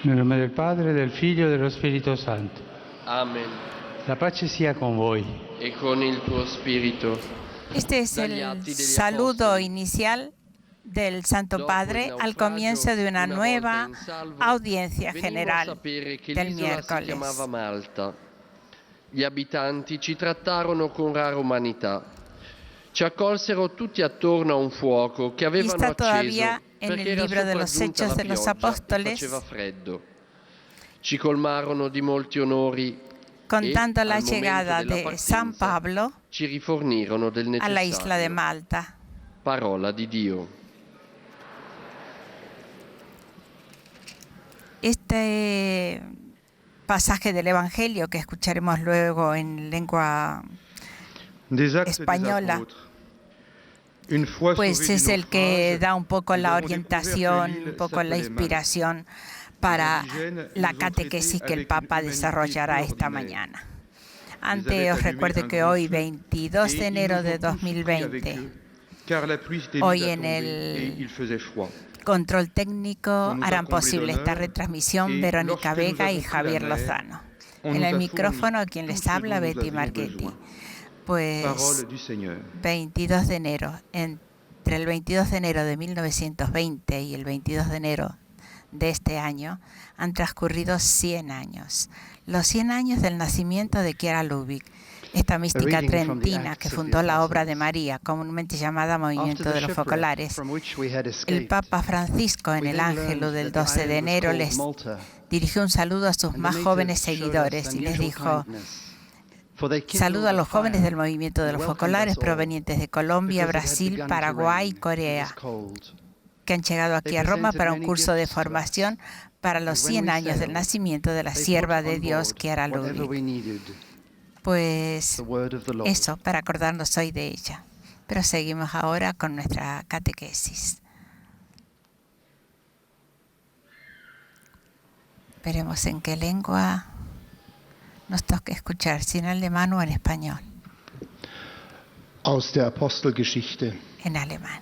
Nel nome del Padre, del Figlio e dello Spirito Santo. Amen. La pace sia con voi. E con il tuo spirito. Este es el saludo inicial del Santo Padre al comienzo de una nueva audiencia general del miércoles. Malta. Gli abitanti ci trattarono con rara umanità. Ci accolsero tutti attorno a un fuoco che avevano acceso perché era sopraggiunta la pioggia e faceva freddo. Ci colmarono di molti onori. Contando la al momento llegada della de partenza, San Pablo ci rifornirono del a necessario. la isla de Malta. Parola di Dio. Este pasaje del Evangelio que escucharemos luego en lengua española, pues es el que da un poco la orientación, un poco la inspiración para la catequesis que el Papa desarrollará esta mañana. Antes os recuerdo que hoy, 22 de enero de 2020, hoy en el control técnico harán posible esta retransmisión Verónica Vega y Javier Lozano. En el micrófono quien les habla, Betty Marchetti. Pues 22 de enero, entre el 22 de enero de 1920 y el 22 de enero de este año, han transcurrido 100 años. Los 100 años del nacimiento de Chiara Lubich, esta mística trentina que fundó la obra de María, comúnmente llamada Movimiento de los Focolares. El Papa Francisco, en el Ángelo del 12 de enero, les dirigió un saludo a sus más jóvenes seguidores y les dijo: saludo a los jóvenes del Movimiento de los Focolares provenientes de Colombia, Brasil, Paraguay y Corea, que han llegado aquí a Roma para un curso de formación para los 100 años del nacimiento de la sierva de Dios, Chiara Lubich. Pues eso, para acordarnos hoy de ella. Pero seguimos ahora con nuestra catequesis. Veremos en qué lengua nos toca escuchar, si en alemán o en español. Aus der Apostelgeschichte. En alemán.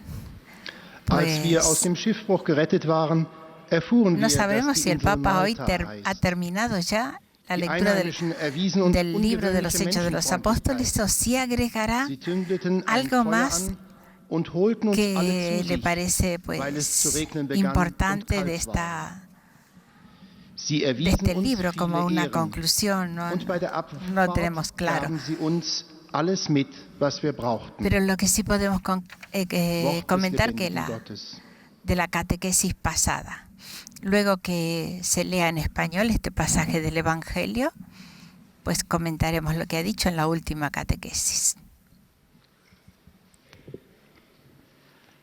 Als wir aus dem Schiffbruch gerettet waren, erfuhren No wir, sabremos dass si die el Papa hoy Internata ha terminado ya la Die lectura Einheimischen erwiesen uns del libro de los Hechos de los Apóstoles, o si agregará Sie zündeten ein algo Feuer más an und holten uns alle que zu le sich, parece weil es zu pues regnen begann importante und de kalt war. esta Sie de erwiesen este uns libro como viele una Ehren. conclusión, Und bei der no Abfahrt tenemos claro. gaben sie uns alles mit, was wir brauchten. Pero lo que sí podemos Wort des comentar que lebendigen Gottes. de la catequesis pasada, luego que se lea en español este pasaje del Evangelio, pues comentaremos lo que ha dicho en la última catequesis.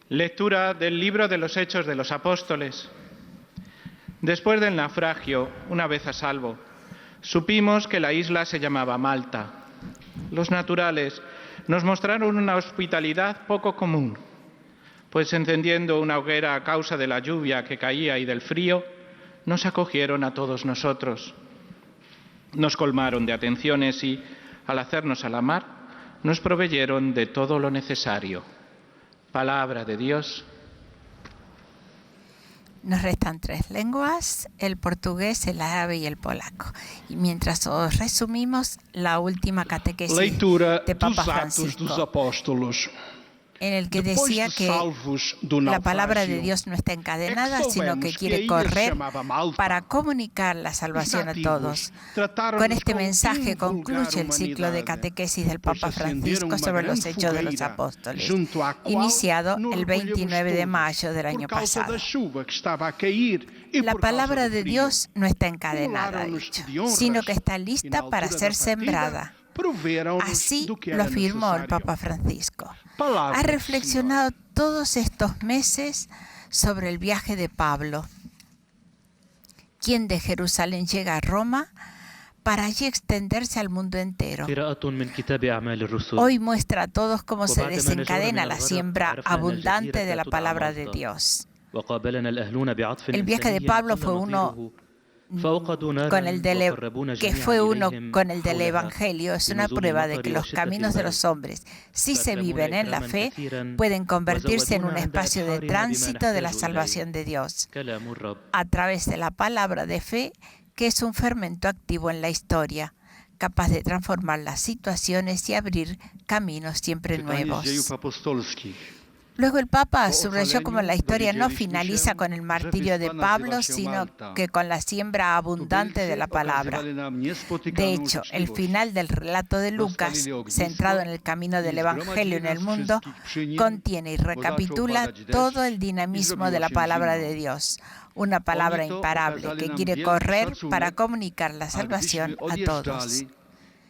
Lectura del libro de los Hechos de los Apóstoles. Después del naufragio, una vez a salvo, supimos que la isla se llamaba Malta. Los naturales nos mostraron una hospitalidad poco común, pues encendiendo una hoguera a causa de la lluvia que caía y del frío, nos acogieron a todos nosotros. Nos colmaron de atenciones y, al hacernos a la mar, nos proveyeron de todo lo necesario. Palabra de Dios. Nos restan 3 lenguas, el portugués, el árabe y el polaco. Y mientras os resumimos la última catequesis Leitura de Papa dos Atos dos Francisco, Apóstolos. en el que Depois decía de que salvos do la palabra de naufrágio, Dios no está encadenada, é que sino que soubemos quiere que a ilha se correr chamava Malta. para comunicar la salvación a Os todos. nativos trataron-nos Con este com mensaje invulgar concluye el ciclo de humanidade, catequesis del pois Papa acenderam Francisco uma sobre los grande Hechos de los fogueira, Apóstoles, junto à qual iniciado nos el 29 de recolhemos mayo del todos, año por causa pasado. da chuva que estava a cair e La por causa palabra do de frío. Dios no está encadenada, ha Coronaron-nos dicho, de honras, sino que está e na lista para altura ser da partida, sembrada. proveram-nos Así do que lo era afirmó el necesario. Papa Francisco. Palabra Ha del reflexionado todos estos meses sobre el viaje de Pablo, quien de Jerusalén llega a Roma para allí extenderse al mundo entero. Hoy muestra a todos cómo se desencadena la siembra abundante de la palabra de Dios. El viaje de Pablo fue uno que fue uno con el del Evangelio, es una prueba de que los caminos de los hombres, si se viven en la fe, pueden convertirse en un espacio de tránsito de la salvación de Dios a través de la palabra de fe, que es un fermento activo en la historia, capaz de transformar las situaciones y abrir caminos siempre nuevos. Luego el Papa subrayó cómo la historia no finaliza con el martirio de Pablo, sino que con la siembra abundante de la palabra. De hecho, el final del relato de Lucas, centrado en el camino del Evangelio en el mundo, contiene y recapitula todo el dinamismo de la palabra de Dios, una palabra imparable que quiere correr para comunicar la salvación a todos.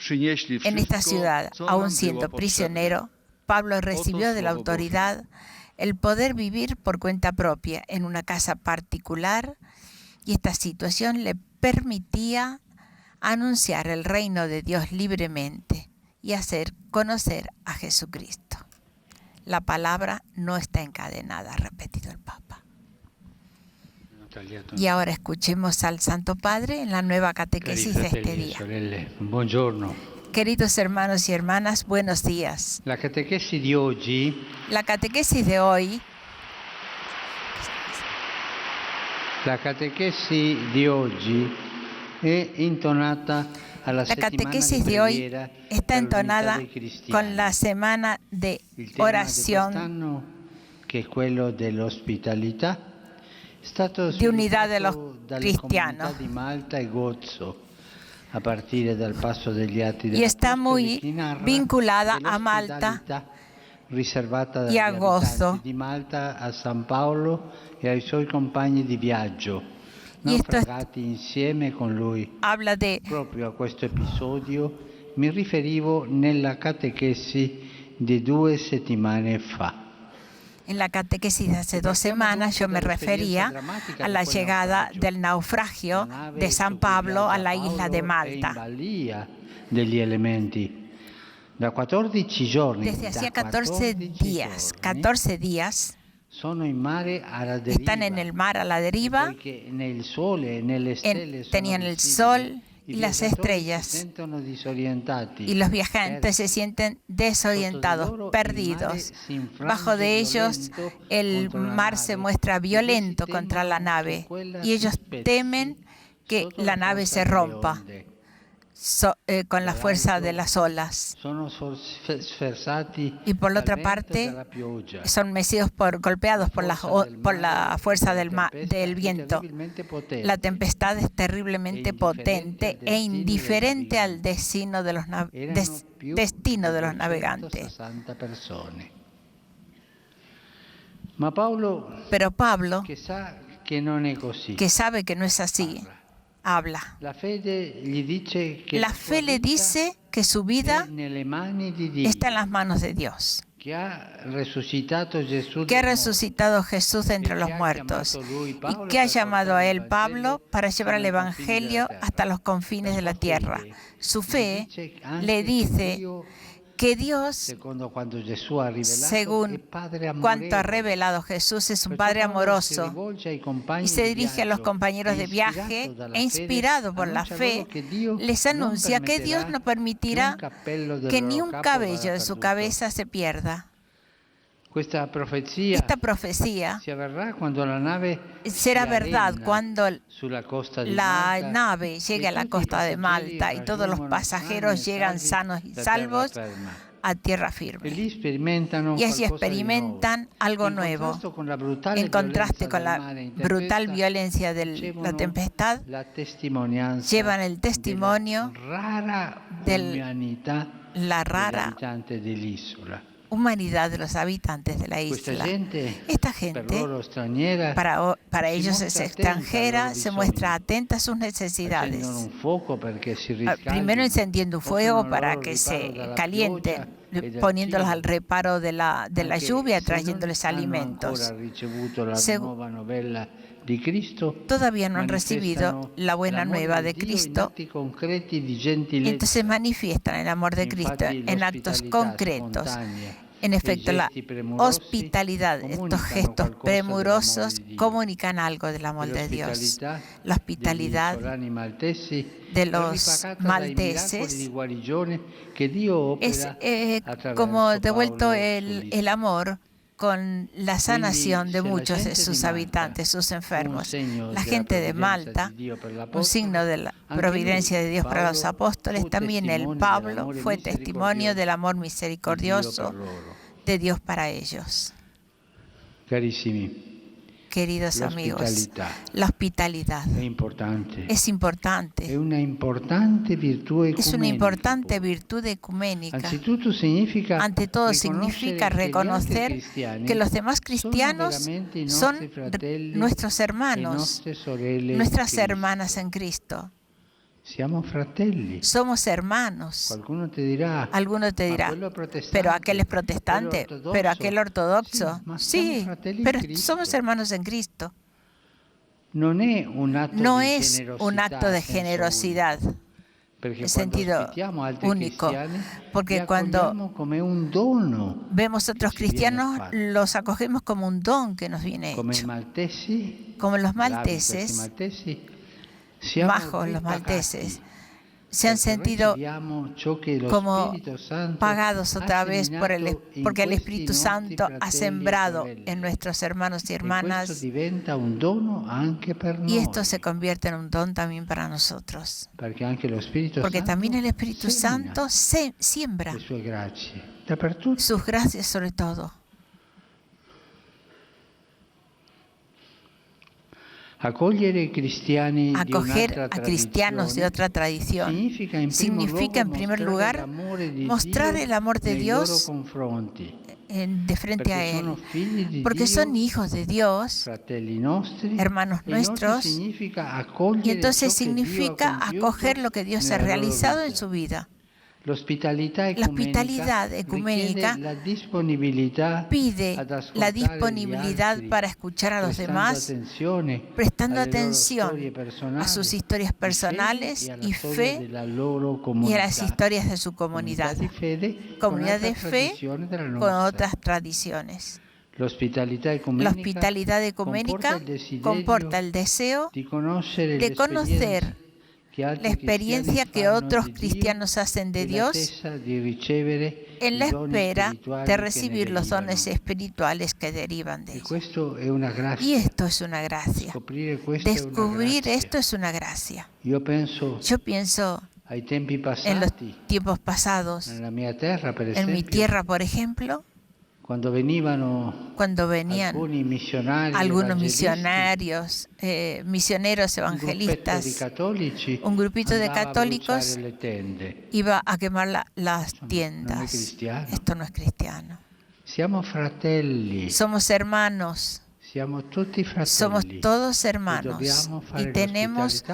En esta ciudad, aún siendo prisionero, Pablo recibió de la autoridad el poder vivir por cuenta propia en una casa particular, y esta situación le permitía anunciar el reino de Dios libremente y hacer conocer a Jesucristo. La palabra no está encadenada, ha repetido el Papa. Y ahora escuchemos al Santo Padre en la nueva catequesis de este día. Buongiorno. Queridos hermanos y hermanas, buenos días. La catequesis de hoy está entonada con la semana de oración de unidad de los cristianos. Y está muy vinculada a Malta y a gozo. Y esto habla de proprio a questo episodio mi riferivo nella catechesi di 2 settimane fa. En la catequesis de hace 2 semanas yo me refería a la llegada del naufragio de San Pablo a la isla de Malta. Desde hacía 14 días están en el mar a la deriva, tenían el sol y las estrellas, y los viajantes se sienten desorientados, perdidos. Bajo de ellos el mar se muestra violento contra la nave y ellos temen que la nave se rompa con la fuerza de las olas. Y por la otra parte son golpeados por la fuerza del viento. La tempestad es terriblemente potente e indiferente al destino de los navegantes. Pero Pablo, que sabe que no es así, habla. La fe le dice que su vida está en las manos de Dios, que ha resucitado Jesús de entre los muertos y que ha llamado a él, Pablo, para llevar el Evangelio hasta los confines de la tierra. Su fe le dice que Dios, según cuanto ha revelado Jesús, es un Padre amoroso, y se dirige a los compañeros de viaje e, inspirado por la fe, les anuncia que Dios no permitirá que ni un cabello de su cabeza se pierda. Esta profecía será verdad cuando la nave llegue a la costa de Malta y todos los pasajeros llegan sanos y salvos a tierra firme. Y allí experimentan algo nuevo. En contraste con la brutal violencia de la tempestad, llevan el testimonio de la rara humanidad de los habitantes de la isla. Esta gente, para ellos es extranjera, se muestra atenta a sus necesidades. Primero encendiendo un fuego para que se calienten, poniéndolos al reparo de la lluvia, trayéndoles alimentos. Todavía no han recibido la buena nueva de Cristo, entonces manifiestan el amor de Cristo en actos concretos, En efecto, la hospitalidad, estos gestos premurosos comunican algo del amor de Dios. La hospitalidad de los malteses es como devuelto el amor con la sanación de muchos de sus habitantes, sus enfermos. La gente de Malta, un signo de la providencia de Dios para los apóstoles, también el Pablo fue testimonio del amor misericordioso de Dios para ellos. Queridos amigos, la hospitalidad es importante. Es una importante virtud ecuménica. Ante todo, significa reconocer que los demás cristianos son nuestros hermanos, nuestras hermanas en Cristo. Somos hermanos. Alguno te dirá, pero aquel es protestante, pero aquel ortodoxo. Sí, pero somos hermanos en Cristo. No es un acto de generosidad en sentido único, porque cuando vemos a otros cristianos, los acogemos como un don que nos viene hecho. Como los malteses, majos los malteses, se han sentido como pagados otra vez porque el Espíritu Santo ha sembrado en nuestros hermanos y hermanas, y esto se convierte en un don también para nosotros, porque también el Espíritu Santo siembra sus gracias sobre todo. Acoger a cristianos de otra tradición significa, en primer lugar, mostrar el amor de Dios de frente a Él, porque son hijos de Dios, hermanos nuestros, y entonces significa acoger lo que Dios ha realizado en su vida. La hospitalidad ecuménica pide la disponibilidad para escuchar a los demás, prestando atención a sus historias personales y fe y a las historias de su comunidad de fe con otras tradiciones. La hospitalidad ecuménica comporta el deseo de conocer la experiencia que otros cristianos hacen de Dios en la espera de recibir los dones espirituales que derivan de ellos. Y esto es una gracia. Descubrir esto es una gracia. Yo pienso en los tiempos pasados, en mi tierra, por ejemplo, cuando venían algunos misioneros evangelistas, un grupito de católicos iba a quemar las tiendas. Esto no es cristiano. Somos hermanos. Somos todos hermanos y tenemos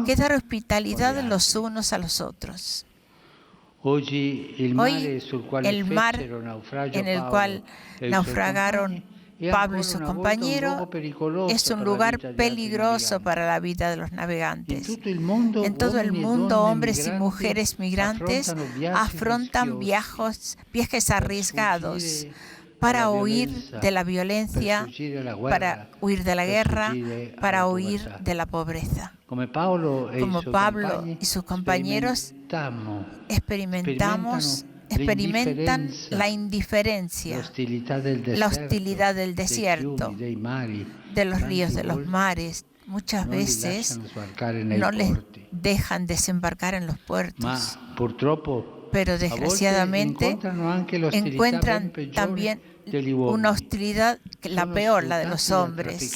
que dar hospitalidad los unos a los otros. Hoy el mar en el cual naufragaron Pablo y sus compañeros es un lugar peligroso para la vida de los navegantes. En todo el mundo, hombres y mujeres migrantes afrontan viajes arriesgados para huir de la violencia, para huir de la guerra, para huir de la pobreza. Como Pablo y sus compañeros experimentan la indiferencia, la hostilidad del desierto, de los ríos, de los mares. Muchas veces no les dejan desembarcar en los puertos. Pero desgraciadamente encuentran también una hostilidad, la peor, la de los hombres.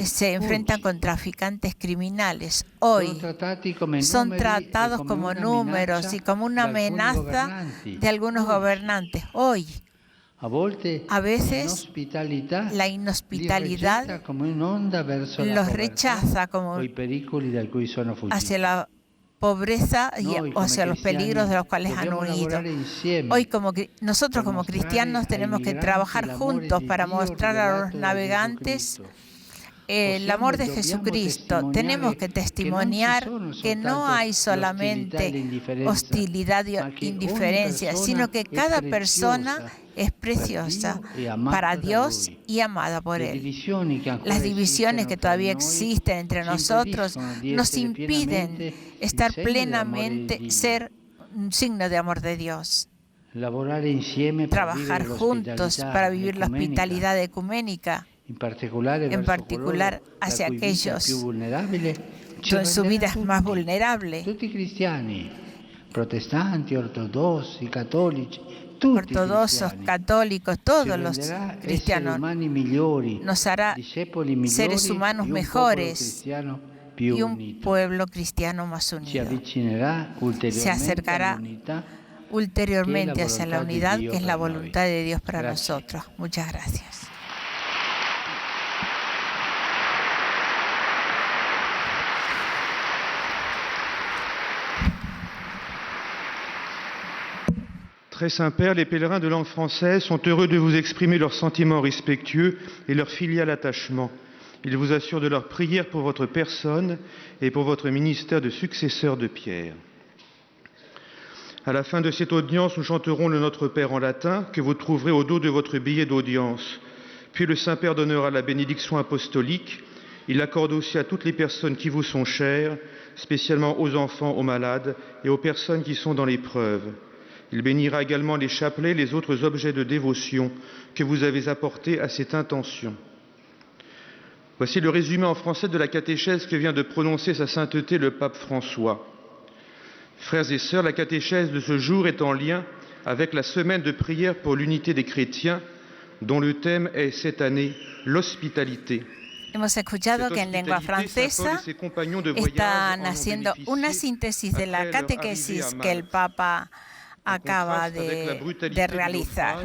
Se enfrentan con traficantes criminales. Hoy son tratados como números y como una amenaza de algunos gobernantes. Hoy, a veces, la inhospitalidad los rechaza como hacia la pobreza y hacia los peligros de los cuales han huido. Hoy, nosotros como cristianos tenemos que trabajar juntos para mostrar a los navegantes el amor de Jesucristo, tenemos que testimoniar que no hay solamente hostilidad e indiferencia, sino que cada persona es preciosa para Dios y amada por Él. Las divisiones que todavía existen entre nosotros nos impiden estar plenamente, ser un signo de amor de Dios. Trabajar juntos para vivir la hospitalidad ecuménica, en particular hacia aquellos que su vida es más vulnerable. Protestantes, ortodoxos, católicos, todos los cristianos, nos hará seres humanos mejores y un pueblo cristiano más unido. Se acercará ulteriormente hacia la unidad, que es la voluntad de Dios para nosotros. Muchas gracias. Très Saint-Père, les pèlerins de langue française sont heureux de vous exprimer leurs sentiments respectueux et leur filial attachement. Ils vous assurent de leur prière pour votre personne et pour votre ministère de successeur de Pierre. À la fin de cette audience, nous chanterons le Notre Père en latin que vous trouverez au dos de votre billet d'audience. Puis le Saint-Père donnera la bénédiction apostolique. Il l'accorde aussi à toutes les personnes qui vous sont chères, spécialement aux enfants, aux malades et aux personnes qui sont dans l'épreuve. Il bénira également les chapelets, les autres objets de dévotion que vous avez apportés à cette intention. Voici le résumé en français de la catéchèse que vient de prononcer sa sainteté le pape François. Frères et sœurs, la catéchèse de ce jour est en lien avec la semaine de prière pour l'unité des chrétiens, dont le thème est cette année l'hospitalité. Hemos escuchado que en lengua francesa están haciendo una síntesis de la catequesis que el Papa acaba de realizar.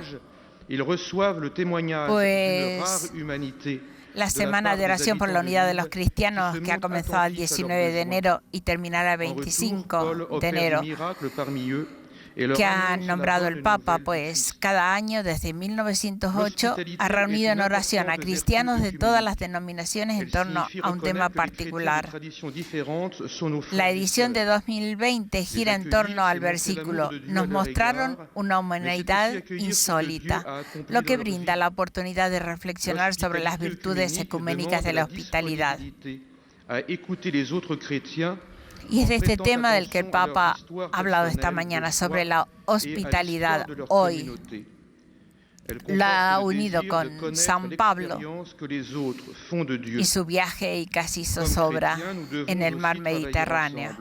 Pues la Semana de Oración por la Unidad de los Cristianos, que ha comenzado el 19 de enero y terminará el 25 de enero, que ha nombrado el Papa, pues cada año desde 1908 ha reunido en oración a cristianos de todas las denominaciones en torno a un tema particular. La edición de 2020 gira en torno al versículo: nos mostraron una humanidad insólita, lo que brinda la oportunidad de reflexionar sobre las virtudes ecuménicas de la hospitalidad. Y es de este tema del que el Papa ha hablado esta mañana, sobre la hospitalidad hoy. La ha unido con San Pablo y su viaje y casi zozobra en el mar Mediterráneo.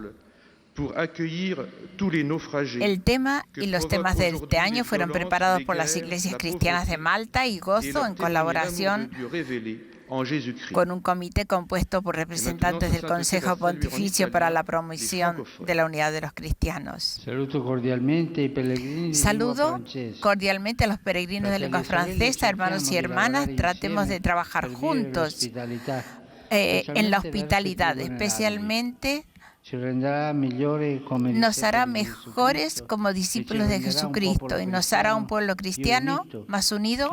El tema y los temas de este año fueron preparados por las iglesias cristianas de Malta y Gozo en colaboración con un comité compuesto por representantes del Consejo Pontificio para la Promoción de la Unidad de los Cristianos. Saludo cordialmente a los peregrinos de lengua francesa, hermanos y hermanas. Tratemos de trabajar juntos en la hospitalidad, especialmente nos hará mejores como discípulos de Jesucristo y nos hará un pueblo cristiano más unido.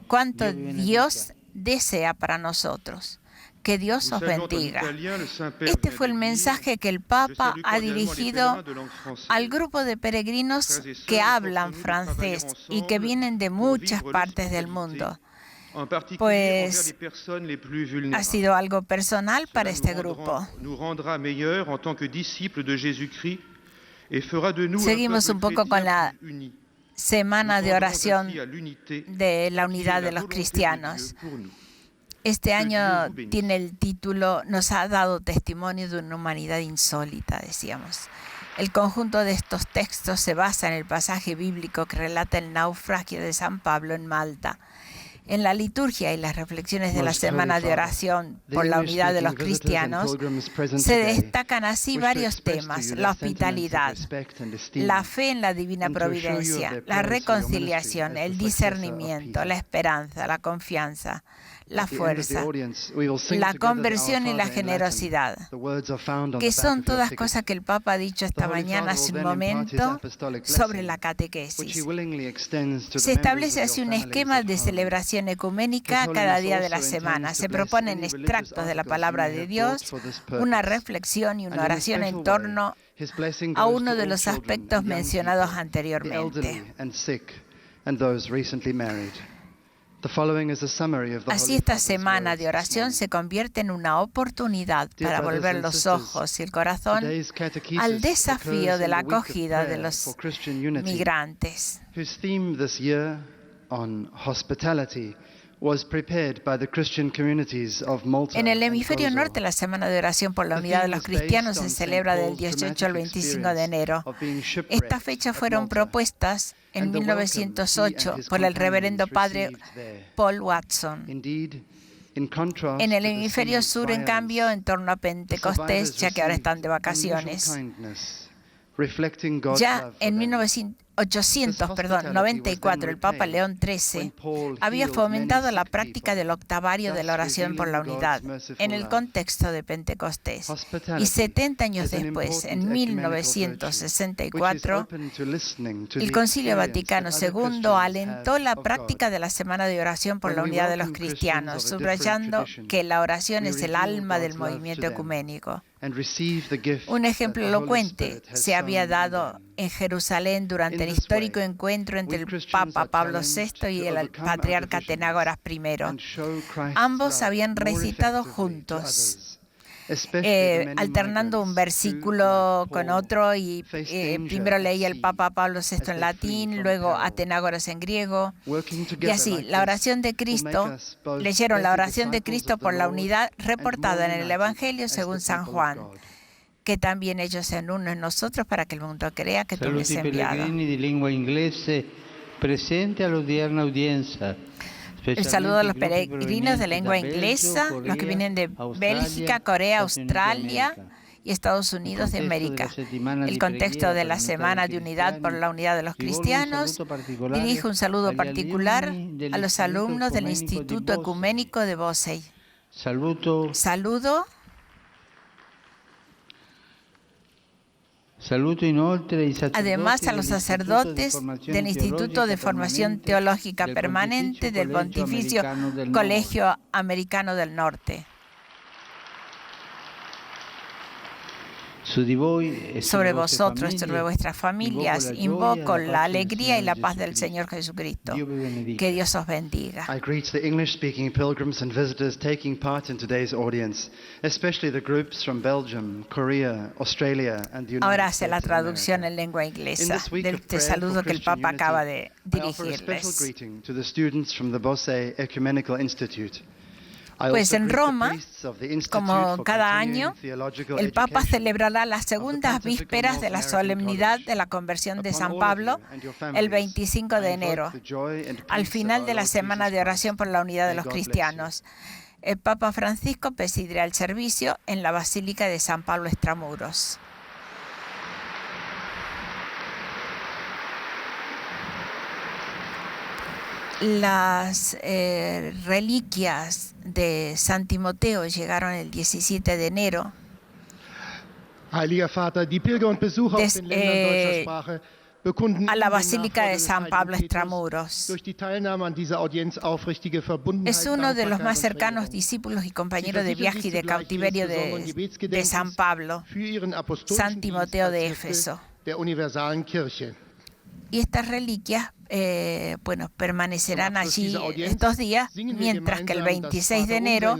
Cuánto Dios desea para nosotros. Que Dios os bendiga. Este fue el mensaje que el Papa ha dirigido al grupo de peregrinos que hablan francés y que vienen de muchas partes del mundo. Pues ha sido algo personal para este grupo. Seguimos un poco con la Semana de Oración de la Unidad de los Cristianos. Este año tiene el título "Nos ha dado testimonio de una humanidad insólita", decíamos. El conjunto de estos textos se basa en el pasaje bíblico que relata el naufragio de San Pablo en Malta. En la liturgia y las reflexiones de la Semana de Oración por la Unidad de los Cristianos se destacan así varios temas: la hospitalidad, la fe en la divina providencia, la reconciliación, el discernimiento, la esperanza, la confianza, la fuerza, la conversión y la generosidad, que son todas cosas que el Papa ha dicho esta mañana hace un momento sobre la catequesis. Se establece así un esquema de celebración oración ecuménica cada día de la semana. Se proponen extractos de la palabra de Dios, una reflexión y una oración en torno a uno de los aspectos mencionados anteriormente. Así, esta semana de oración se convierte en una oportunidad para volver los ojos y el corazón al desafío de la acogida de los migrantes. En el hemisferio norte, la Semana de Oración por la Unidad de los Cristianos se celebra del 18 al 25 de enero. Estas fechas fueron propuestas en 1908 por el reverendo padre Paul Watson. En el hemisferio sur, en cambio, en torno a Pentecostés, ya que ahora están de vacaciones. Ya en 1894, el Papa León XIII había fomentado la práctica del octavario de la oración por la unidad en el contexto de Pentecostés. Y 70 años después, en 1964, el Concilio Vaticano II alentó la práctica de la Semana de Oración por la Unidad de los Cristianos, subrayando que la oración es el alma del movimiento ecuménico. Un ejemplo elocuente se había dado en Jerusalén durante el histórico encuentro entre el Papa Pablo VI y el patriarca Atenágoras I. Ambos habían recitado juntos, alternando un versículo con otro, y primero leía el Papa Pablo VI en latín, luego Atenágoras en griego, y así la oración de Cristo, leyeron la oración de Cristo por la unidad reportada en el Evangelio según San Juan, que también ellos sean uno en nosotros para que el mundo crea que tú me has enviado. Pellegrini de lengua inglese presente all'odierna audiencia. El saludo a los peregrinos de lengua inglesa, los que vienen de Bélgica, Corea, Australia y Estados Unidos de América. El contexto de la Semana de Unidad por la Unidad de los Cristianos. Dirijo un saludo particular a los alumnos del Instituto Ecuménico de Bossey. Saludo además a los sacerdotes del Instituto de Formación Teológica Permanente del Pontificio Colegio Americano del Norte. Sobre vosotros y sobre vuestras familias invoco la alegría y la paz del Señor Jesucristo. Que Dios os bendiga. I greet the English-speaking pilgrims and visitors taking part in today's audience, especially the groups from Belgium, Korea, Australia and the United Ahora hace States la of traducción America. en lengua inglesa de este saludo que el Papa acaba de dirigirles. Greeting to the students from the Bosse Ecumenical Institute. Pues en Roma, como cada año, el Papa celebrará las segundas vísperas de la solemnidad de la conversión de San Pablo el 25 de enero, al final de la Semana de Oración por la Unidad de los Cristianos. El Papa Francisco presidirá el servicio en la Basílica de San Pablo Extramuros. Las reliquias de San Timoteo llegaron el 17 de enero. Heiliger Vater, die Pilger und Besucher aus den Ländern deutscher Sprache bekunden a la Basílica de San Pablo Extramuros. durch die Teilnahme an dieser Audienz aufrichtige Verbundenheit, Es uno de los más Dankbarkeit und cercanos Verehrung. discípulos y compañeros de viaje y de cautiverio de San Pablo, Für ihren apostolischen San Timoteo de Dienst als Éfeso. Hefte der universalen Kirche. Y estas reliquias permanecerán allí estos días, mientras que el 26 de enero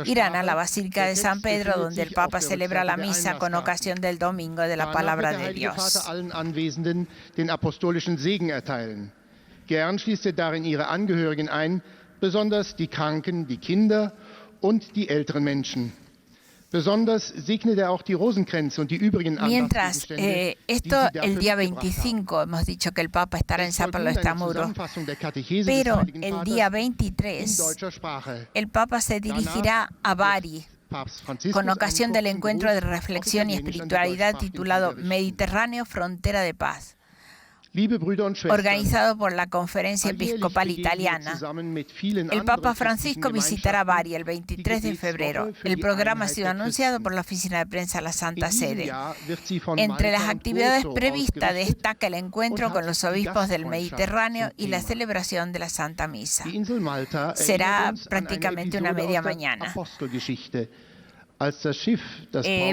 irán a la Basílica de San Pedro, donde el Papa celebra la misa con ocasión del Domingo de la Palabra de Dios. Allen Anwesenden den apostolischen Segen erteilen. Gern schließt darin ihre Angehörigen ein, besonders die Kranken, die Kinder und die älteren Menschen. Besonders segnet auch die Rosenkränze und die übrigen Mientras, Andachtsgegenstände, esto die sie el dafür día mitgebracht 25, haben. hemos dicho que el Papa estará en San Pablo Es folgt nun Extramuros, eine Zusammenfassung der Katechese des pero Heiligen el Vaters día in 23 deutscher Sprache. el Papa se dirigirá a Bari Papst Franziskus con ocasión del einen encuentro de kurzen Gruß reflexión y auf Italienisch an die espiritualidad deutschsprachigen titulado Kinder richten. Mediterráneo, Frontera de Paz. organizado por la Conferencia Episcopal Italiana. El Papa Francisco visitará Bari el 23 de febrero. El programa ha sido anunciado por la Oficina de Prensa de la Santa Sede. Entre las actividades previstas destaca el encuentro con los obispos del Mediterráneo y la celebración de la Santa Misa. Será prácticamente una media mañana.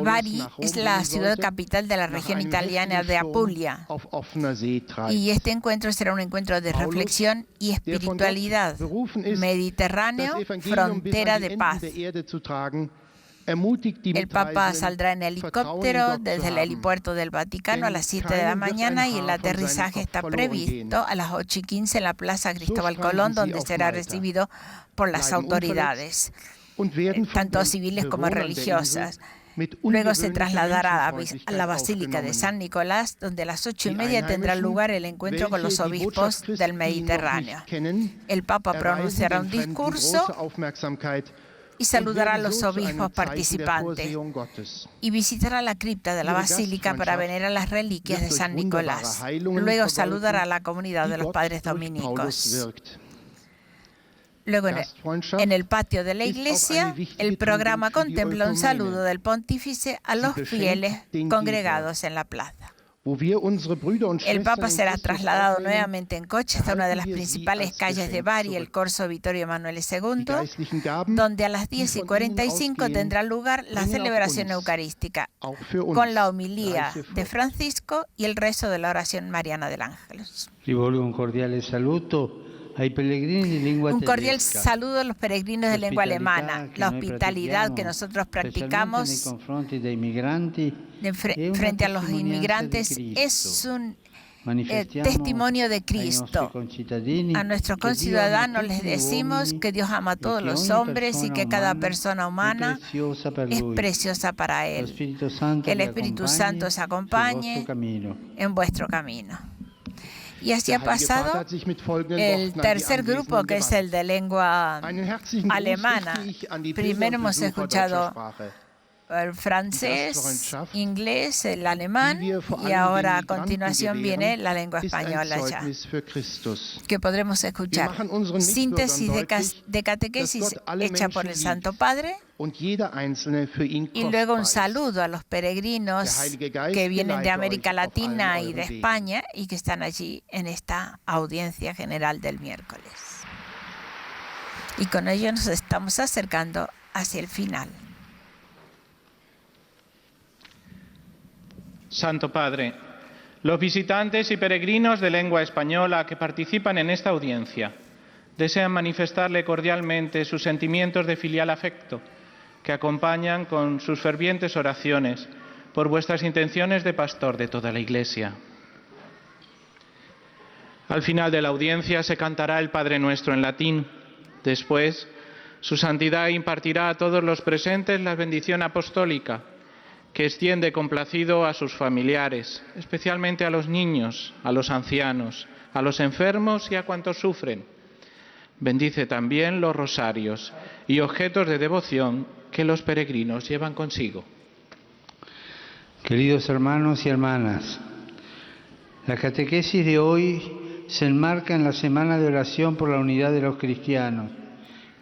Bari es la ciudad capital de la región italiana de Apulia, y este encuentro será un encuentro de reflexión y espiritualidad. Mediterráneo, frontera de paz. El Papa saldrá en helicóptero desde el helipuerto del Vaticano a las 7 de la mañana y el aterrizaje está previsto a las 8:15 en la Plaza Cristóbal Colón, donde será recibido por las autoridades, tanto civiles como religiosas. Luego se trasladará a la Basílica de San Nicolás, donde a las 8:30 tendrá lugar el encuentro con los obispos del Mediterráneo. El Papa pronunciará un discurso y saludará a los obispos participantes y visitará la cripta de la Basílica para venerar las reliquias de San Nicolás. Luego saludará a la comunidad de los padres dominicos. Luego, en el patio de la iglesia, el programa contempla un saludo del pontífice a los fieles congregados en la plaza. El Papa será trasladado nuevamente en coche hasta una de las principales calles de Bari, el Corso Vittorio Emanuele II, donde a las 10:45 tendrá lugar la celebración eucarística, con la homilía de Francisco y el rezo de la oración mariana del Ángelus. Rivolgo un cordiale saluto. Un cordial saludo a los peregrinos de lengua alemana. La hospitalidad que nosotros practicamos frente a los inmigrantes es un testimonio de Cristo. A nuestros conciudadanos les decimos que Dios ama a todos los hombres y que cada persona humana es preciosa para Él. Que el Espíritu Santo os acompañe en vuestro camino. Y así ha pasado el tercer grupo, que es el de lengua alemana. Primero hemos escuchado el francés, inglés, el alemán, y ahora a continuación viene la lengua española ya, que podremos escuchar. Síntesis de catequesis hecha por el Santo Padre, y luego un saludo a los peregrinos que vienen de América Latina y de España y que están allí en esta audiencia general del miércoles. Y con ello nos estamos acercando hacia el final. Santo Padre, los visitantes y peregrinos de lengua española que participan en esta audiencia desean manifestarle cordialmente sus sentimientos de filial afecto, que acompañan con sus fervientes oraciones por vuestras intenciones de pastor de toda la Iglesia. Al final de la audiencia se cantará el Padre Nuestro en latín. Después, su Santidad impartirá a todos los presentes la bendición apostólica, que extiende complacido a sus familiares, especialmente a los niños, a los ancianos, a los enfermos y a cuantos sufren. Bendice también los rosarios y objetos de devoción que los peregrinos llevan consigo. Queridos hermanos y hermanas, la catequesis de hoy se enmarca en la Semana de Oración por la Unidad de los Cristianos,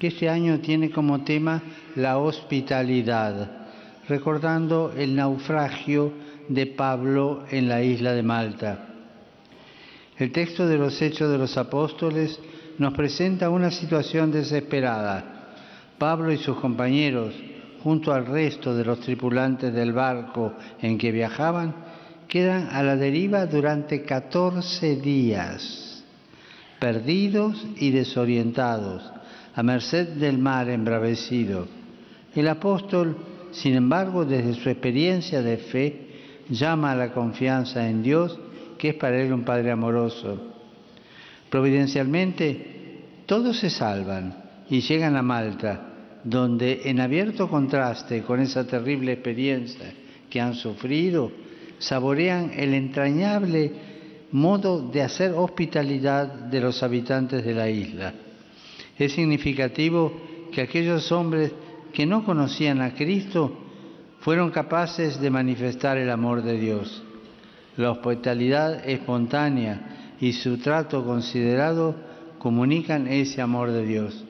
que este año tiene como tema la hospitalidad, recordando el naufragio de Pablo en la isla de Malta. El texto de los Hechos de los Apóstoles nos presenta una situación desesperada. Pablo y sus compañeros, junto al resto de los tripulantes del barco en que viajaban, quedan a la deriva durante 14 días, perdidos y desorientados, a merced del mar embravecido. El apóstol, sin embargo, desde su experiencia de fe, llama a la confianza en Dios, que es para él un Padre amoroso. Providencialmente, todos se salvan y llegan a Malta, donde, en abierto contraste con esa terrible experiencia que han sufrido, saborean el entrañable modo de hacer hospitalidad de los habitantes de la isla. Es significativo que aquellos hombres que no conocían a Cristo fueron capaces de manifestar el amor de Dios. La hospitalidad espontánea y su trato considerado comunican ese amor de Dios.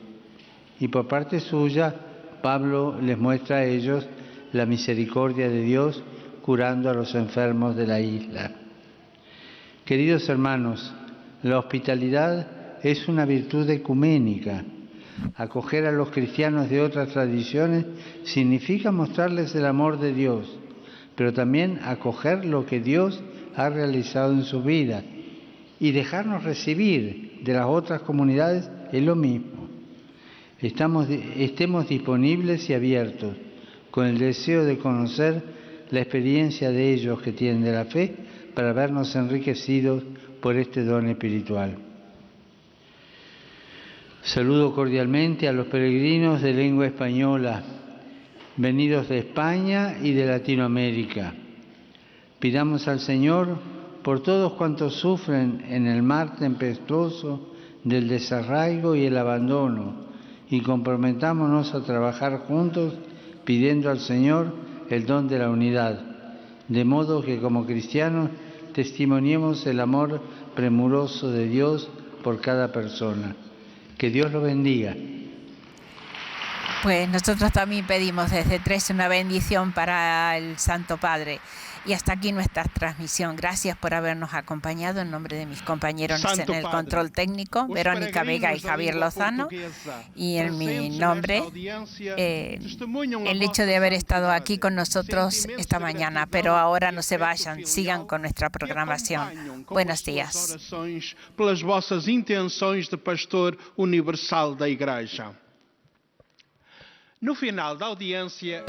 Y por parte suya, Pablo les muestra a ellos la misericordia de Dios curando a los enfermos de la isla. Queridos hermanos, la hospitalidad es una virtud ecuménica. Acoger a los cristianos de otras tradiciones significa mostrarles el amor de Dios, pero también acoger lo que Dios ha realizado en su vida y dejarnos recibir de las otras comunidades es lo mismo. Estemos disponibles y abiertos, con el deseo de conocer la experiencia de ellos que tienen de la fe para vernos enriquecidos por este don espiritual. Saludo cordialmente a los peregrinos de lengua española, venidos de España y de Latinoamérica. Pidamos al Señor por todos cuantos sufren en el mar tempestuoso del desarraigo y el abandono, y comprometámonos a trabajar juntos pidiendo al Señor el don de la unidad, de modo que como cristianos testimoniemos el amor premuroso de Dios por cada persona. Que Dios lo bendiga. Pues nosotros también pedimos desde Tres una bendición para el Santo Padre. Y hasta aquí nuestra transmisión. Gracias por habernos acompañado en nombre de mis compañeros en el control técnico, Verónica Vega y Javier Lozano. Y en mi nombre, el hecho de haber estado aquí con nosotros esta mañana. Pero ahora no se vayan, sigan con nuestra programación. Buenos días. Pelas vossas intenções de pastor universal da Igreja. No final da audiência...